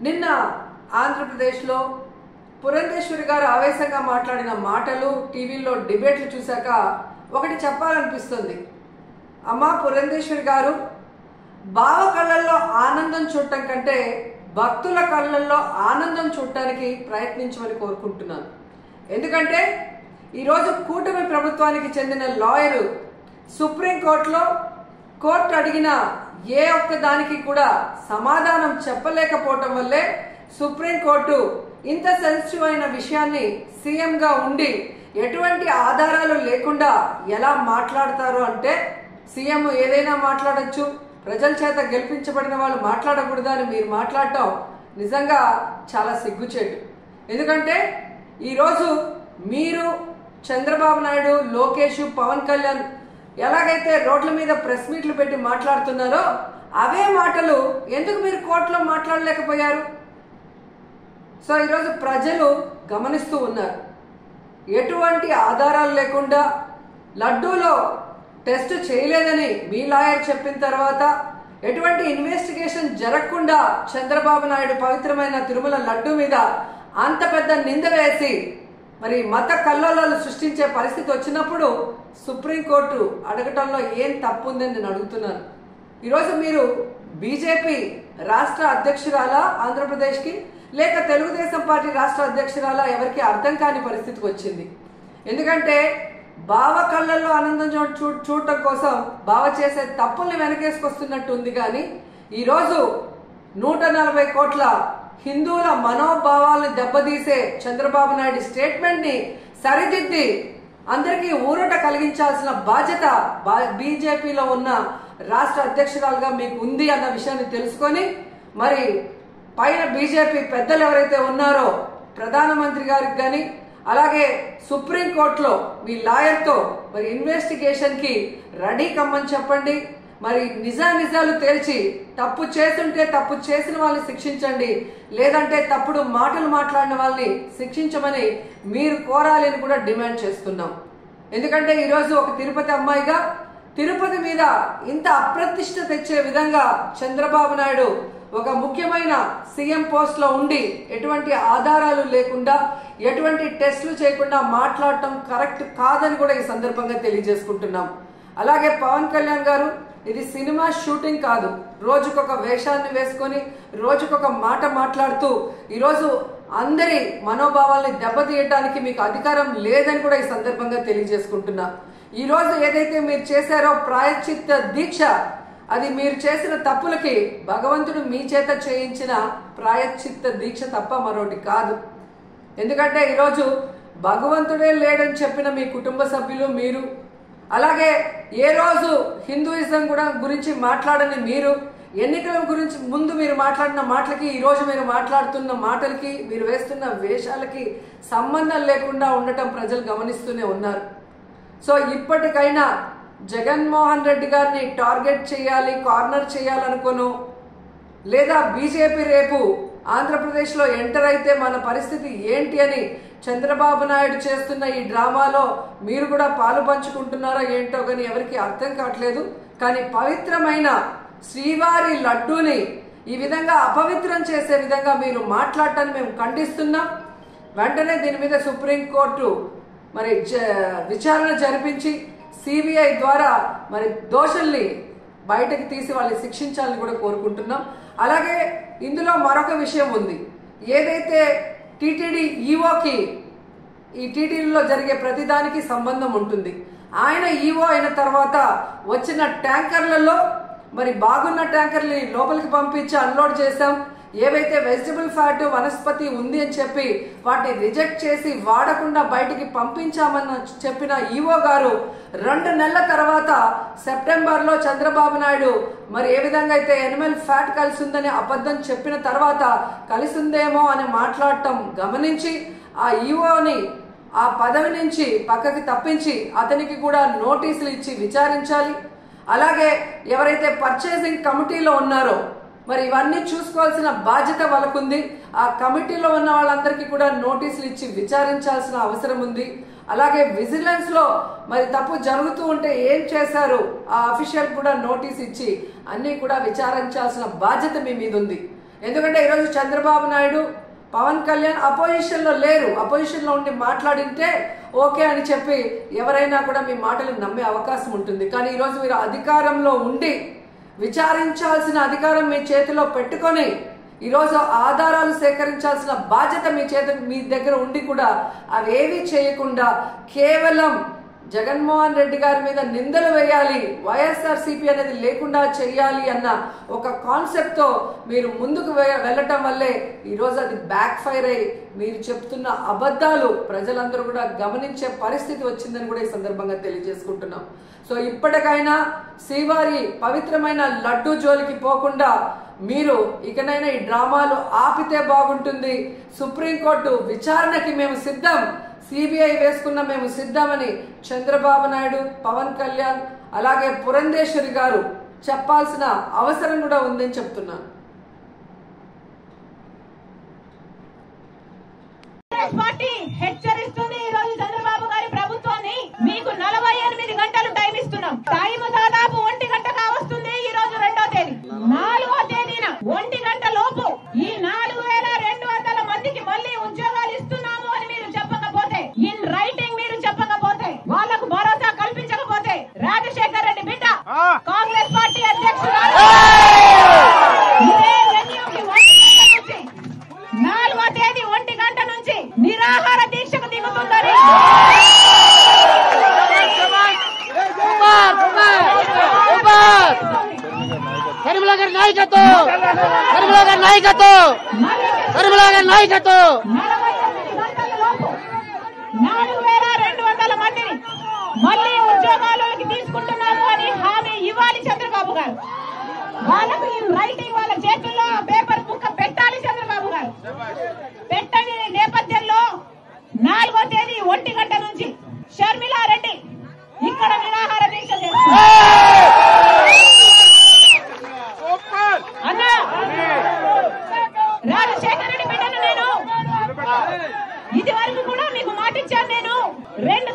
నిన్న ఆంధ్రప్రదేశ్లో పురంధేశ్వరి గారు ఆవేశంగా మాట్లాడిన మాటలు టీవీలో డిబేట్లు చూశాక ఒకటి చెప్పాలనిపిస్తుంది. అమ్మా పురంధేశ్వరి గారు, బావ కళ్ళల్లో ఆనందం చూడటం కంటే భక్తుల కళ్ళల్లో ఆనందం చూడటానికి ప్రయత్నించమని కోరుకుంటున్నాను. ఎందుకంటే ఈరోజు కూటమి ప్రభుత్వానికి చెందిన లాయరు సుప్రీంకోర్టులో కోర్టు అడిగిన ఏ ఒక్క దానికి కూడా సమాధానం చెప్పలేకపోవటం వల్లే సుప్రీంకోర్టు ఇంత సెన్సిటివ్ అయిన విషయాన్ని సీఎంగా ఉండి ఎటువంటి ఆధారాలు లేకుండా ఎలా మాట్లాడతారు అంటే, సీఎం ఏదైనా మాట్లాడచ్చు, ప్రజల చేత గెలిపించబడిన వాళ్ళు మాట్లాడకూడదు అని మీరు మాట్లాడటం నిజంగా చాలా సిగ్గుచేటు. ఎందుకంటే ఈరోజు మీరు చంద్రబాబు నాయుడు, లోకేష్, పవన్ కళ్యాణ్ ఎలాగైతే రోడ్ల మీద ప్రెస్ మీట్లు పెట్టి మాట్లాడుతున్నారో అవే మాటలు ఎందుకు మీరు కోర్టులో మాట్లాడలేకపోయారు? సో ఈరోజు ప్రజలు గమనిస్తూ ఉన్నారు. ఎటువంటి ఆధారాలు లేకుండా లడ్డూలో టెస్ట్ చేయలేదని మీ లాయర్ చెప్పిన తర్వాత, ఎటువంటి ఇన్వెస్టిగేషన్ జరగకుండా చంద్రబాబు నాయుడు పవిత్రమైన తిరుమల లడ్డూ మీద అంత పెద్ద నింద వేసి మరి మత కల్లోలాలు సృష్టించే పరిస్థితి వచ్చినప్పుడు సుప్రీంకోర్టు అడగటంలో ఏం తప్పు ఉందని నేను అడుగుతున్నాను. ఈరోజు మీరు బీజేపీ రాష్ట్ర అధ్యక్షురాలా ఆంధ్రప్రదేశ్కి, లేక తెలుగుదేశం పార్టీ రాష్ట్ర అధ్యక్షురాలా, ఎవరికి అర్థం కాని పరిస్థితికి వచ్చింది. ఎందుకంటే బావ కళ్ళల్లో ఆనందం చూడటం కోసం బావ చేసే తప్పుల్ని వెనకేసుకొస్తున్నట్టు ఉంది. కానీ ఈరోజు 140 కోట్ల హిందువుల మనోభావాలను దెబ్బతీసే చంద్రబాబు నాయుడు స్టేట్మెంట్ ని సరిదిద్ది అందరికీ ఊరట కలిగించాల్సిన బాధ్యత బీజేపీలో ఉన్న రాష్ట్ర అధ్యక్షురాలుగా మీకు ఉంది అన్న విషయాన్ని తెలుసుకొని, మరి పైన బీజేపీ పెద్దలు ఎవరైతే ఉన్నారో ప్రధానమంత్రి గారికి కానీ, అలాగే సుప్రీంకోర్టులో మీ లాయర్తో మరి ఇన్వెస్టిగేషన్ కి రెడీ కమ్మని చెప్పండి. మరి నిజాలు తేల్చి తప్పు చేస్తుంటే తప్పు చేసిన వాళ్ళని శిక్షించండి, లేదంటే తప్పుడు మాటలు మాట్లాడిన వాళ్ళని శిక్షించమని మీరు కోరాలని కూడా డిమాండ్ చేస్తున్నాం. ఎందుకంటే ఈరోజు ఒక తిరుపతి అమ్మాయిగా తిరుపతి మీద ఇంత అప్రతిష్ట తెచ్చే విధంగా చంద్రబాబు నాయుడు ఒక ముఖ్యమైన సీఎం పోస్ట్ లో ఉండి ఎటువంటి ఆధారాలు లేకుండా, ఎటువంటి టెస్టులు చేయకుండా మాట్లాడటం కరెక్ట్ కాదని కూడా ఈ సందర్భంగా తెలియజేసుకుంటున్నాం. అలాగే పవన్ కళ్యాణ్ గారు, ఇది సినిమా షూటింగ్ కాదు. రోజుకొక వేషాన్ని వేసుకొని రోజుకొక మాట మాట్లాడుతూ ఈరోజు అందరి మనోభావాల్ని దెబ్బతీయటానికి మీకు అధికారం లేదని కూడా ఈ సందర్భంగా తెలియజేసుకుంటున్నా. ఈ రోజు ఏదైతే మీరు చేశారో ప్రాయశ్చిత్త దీక్ష, అది మీరు చేసిన తప్పులకి భగవంతుడు మీ చేత చేయించిన ప్రాయశ్చిత్త దీక్ష తప్ప మరొకటి కాదు. ఎందుకంటే ఈరోజు భగవంతుడే లేడని చెప్పిన మీ కుటుంబ సభ్యులు, మీరు, అలాగే ఏ రోజు హిందూయిజం కూడా గురించి మాట్లాడని మీరు, ఎన్నికల గురించి ముందు మీరు మాట్లాడిన మాటలకి ఈ రోజు మీరు మాట్లాడుతున్న మాటలకి, మీరు వేస్తున్న వేషాలకి సంబంధం లేకుండా ఉండటం ప్రజలు గమనిస్తూనే ఉన్నారు. సో ఇప్పటికైనా జగన్మోహన్ రెడ్డి గారిని టార్గెట్ చేయాలి, కార్నర్ చేయాలనుకోను, లేదా బీజేపీ రేపు ఆంధ్రప్రదేశ్లో ఎంటర్ అయితే మన పరిస్థితి ఏంటి అని చంద్రబాబు నాయుడు చేస్తున్న ఈ డ్రామాలో మీరు కూడా పాలు పంచుకుంటున్నారో ఏంటో కానీ ఎవరికి అర్థం కావట్లేదు. కానీ పవిత్రమైన శ్రీవారి లడ్డూని ఈ విధంగా అపవిత్రం చేసే విధంగా మీరు మాట్లాడటాన్ని మేము ఖండిస్తున్నాం. వెంటనే దీని మీద సుప్రీంకోర్టు మరి విచారణ జరిపించి సిబిఐ ద్వారా మరి దోషుల్ని బయటకు తీసి వాళ్ళని శిక్షించాలని కూడా కోరుకుంటున్నాం. అలాగే ఇందులో మరొక విషయం ఉంది. ఏదైతే టీటీడీ ఈఓకి ఈ టీటీడీలో జరిగే ప్రతిదానికి సంబంధం ఉంటుంది. ఆయన ఈఓ అయిన తర్వాత వచ్చిన ట్యాంకర్లలో మరి బాగున్న ట్యాంకర్ని లోపలికి పంపించి అన్లోడ్ చేశాం. ఏవైతే వెజిటబుల్ ఫ్యాట్, వనస్పతి ఉంది అని చెప్పి వాటిని రిజెక్ట్ చేసి వాడకుండా బయటికి పంపించామని చెప్పిన ఈఓ గారు 2 నెలల తర్వాత సెప్టెంబర్లో చంద్రబాబు నాయుడు మరి ఏ విధంగా అయితే ఎనిమల్ ఫ్యాట్ కలిసి ఉందని అబద్ధం చెప్పిన తర్వాత కలిసి ఉందేమో అని మాట్లాడటం గమనించి ఆ ఈఓని ఆ పదవి నుంచి పక్కకి తప్పించి అతనికి కూడా నోటీసులు ఇచ్చి విచారించాలి. అలాగే ఎవరైతే పర్చేసింగ్ కమిటీలో ఉన్నారో మరి ఇవన్నీ చూసుకోవాల్సిన బాధ్యత వాళ్ళకుంది. ఆ కమిటీలో ఉన్న వాళ్ళందరికీ కూడా నోటీసులు ఇచ్చి విచారించాల్సిన అవసరం ఉంది. అలాగే విజిలెన్స్ లో మరి తప్పు జరుగుతూ ఉంటే ఏం చేశారు ఆ అఫీషియల్ కూడా నోటీస్ ఇచ్చి అన్ని కూడా విచారించాల్సిన బాధ్యత మీ మీద ఉంది. ఎందుకంటే ఈరోజు చంద్రబాబు నాయుడు, పవన్ కళ్యాణ్ అపోజిషన్లో లేరు. అపోజిషన్లో ఉండి మాట్లాడింటే ఓకే అని చెప్పి ఎవరైనా కూడా మీ మాటలు నమ్మే అవకాశం ఉంటుంది. కానీ ఈరోజు మీరు అధికారంలో ఉండి విచారించాల్సిన అధికారం మీ చేతిలో పెట్టుకొని ఈరోజు ఆధారాలు సేకరించాల్సిన బాధ్యత మీ దగ్గర ఉండి కూడా అవేవి చేయకుండా కేవలం జగన్మోహన్ రెడ్డి గారి మీద నిందలు వేయాలి, వైఎస్ఆర్సీపీ అనేది లేకుండా చేయాలి అన్న ఒక కాన్సెప్ట్తో మీరు ముందుకు వెళ్ళటం వల్లే ఈరోజు అది బ్యాక్ ఫైర్ అయ్యి మీరు చెప్తున్న అబద్ధాలు ప్రజలందరూ కూడా గమనించే పరిస్థితి వచ్చిందని కూడా ఈ సందర్భంగా తెలియజేసుకుంటున్నాం. సో ఇప్పటికైనా శ్రీవారి పవిత్రమైన లడ్డూ జోలికి పోకుండా మీరు ఇకనైనా ఈ డ్రామాలు ఆపితే బాగుంటుంది. సుప్రీంకోర్టు విచారణకి మేము సిద్ధం, సిబిఐ వేసుకున్న మేము సిద్ధమని చంద్రబాబు నాయుడు, పవన్ కళ్యాణ్ అలాగే పురంధేశ్వరి గారు చెప్పాల్సిన అవసరం కూడా ఉందని చెప్తున్నాను. పార్టీ హెచ్చరిస్తుంది ఈ రోజు చంద్రబాబు గారి ప్రభుత్వాన్ని. మీకు 48 గంటలు టైం ఇస్తున్నాం. టైం దాదాపు 1 గంట కావస్తుంది. ఈ రోజు 2వ తేదీ, 4వ తేదీన 1 గంట లోపు ఈ 4200 మందికి మళ్ళీ ఉద్యోగాలు ఇస్తున్నాము అని మీరు చెప్పకపోతే, ఇన్ రైటింగ్ మీరు చెప్పకపోతే, వాళ్లకు భరోసా కల్పించకపోతే రాజశేఖర్ రెడ్డి బిడ్డ కాంగ్రెస్ పార్టీ అధ్యక్షురాలు 4వ తేదీ 1 గంట నుంచి నిరాహార దీక్షకు దిగుతుందని నాయకత్వం 4200 మందిని మళ్ళీ ఉద్యోగాల్లోకి తీసుకుంటున్నాము అని హామీ ఇవ్వాలి చంద్రబాబు గారు. వాళ్ళకు ఈ రైటింగ్ వాళ్ళ చేతుల్లో పేపర్ ముక్క పెట్టాలి చంద్రబాబు గారు. పెట్టని నేపథ్యంలో 4వ తేదీ 1 గంట నుంచి షర్మిలారెడ్డి ఇక్కడ నిరాహార దీక్ష చేస్తారు. అన్నా రాజశేఖర రెడ్డి బిడ్డను నేను ఇది వరకు కూడా మీకు మాట ఇచ్చాను. నేను 2